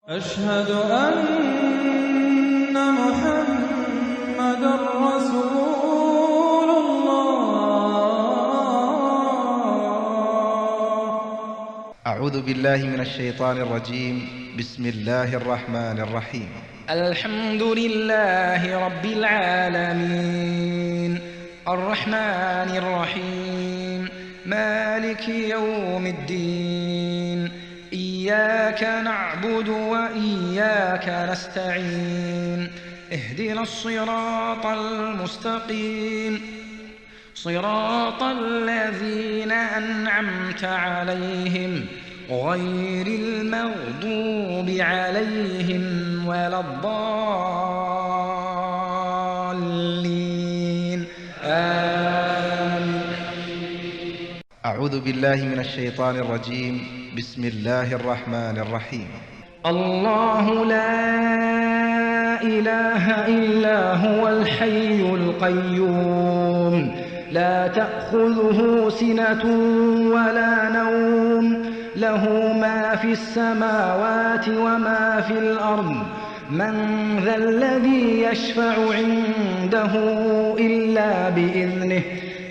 أشهد أن محمدًا رسول الله. أعوذ بالله من الشيطان الرجيم. بسم الله الرحمن الرحيم. الحمد لله رب العالمين الرحمن الرحيم مالك يوم الدين إياك نعبد وإياك نستعين اهدنا الصراط المستقيم صراط الذين أنعمت عليهم غير المغضوب عليهم ولا الضالين آمين. أعوذ بالله من الشيطان الرجيم. بسم الله الرحمن الرحيم. الله لا إله إلا هو الحي القيوم لا تأخذه سنة ولا نوم له ما في السماوات وما في الأرض من ذا الذي يشفع عنده إلا بإذنه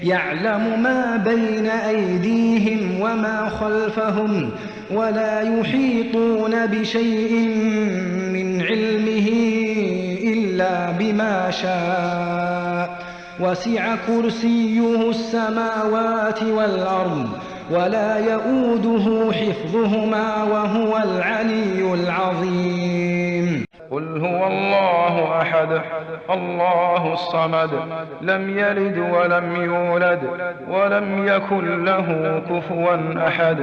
يعلم ما بين أيديهم وما خلفهم ولا يحيطون بشيء من علمه إلا بما شاء وسع كرسيه السماوات والأرض ولا يؤوده حفظهما وهو العلي العظيم. قل هو الله أحد الله الصمد لم يلد ولم يولد ولم يكن له كفوا أحد.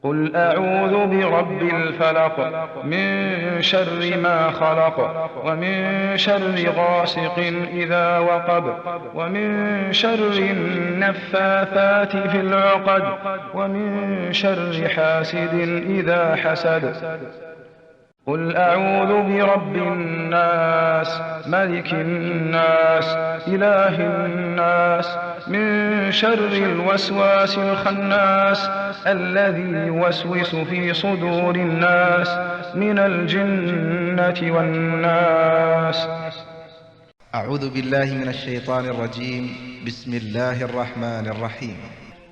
قل أعوذ برب الفلق من شر ما خلق ومن شر غاسق إذا وقب ومن شر النفاثات في العقد ومن شر حاسد إذا حسد. قل أعوذ برب الناس ملك الناس إله الناس من شر الوسواس الخناس الذي يوسوس في صدور الناس من الجنة والناس. أعوذ بالله من الشيطان الرجيم. بسم الله الرحمن الرحيم.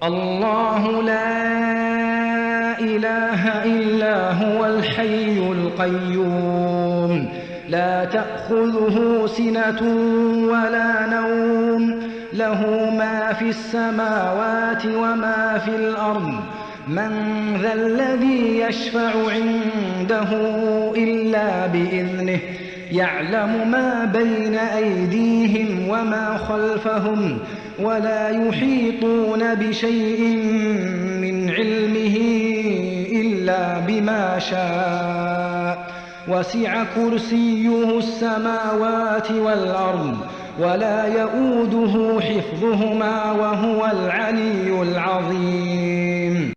الله لا إله إلا هو الحي القيوم لا تأخذه سنة ولا نوم له ما في السماوات وما في الأرض من ذا الذي يشفع عنده إلا بإذنه يعلم ما بين أيديهم وما خلفهم ولا يحيطون بشيء من علمه إلا بما شاء وسع كرسيه السماوات والأرض ولا يؤوده حفظهما وهو العلي العظيم.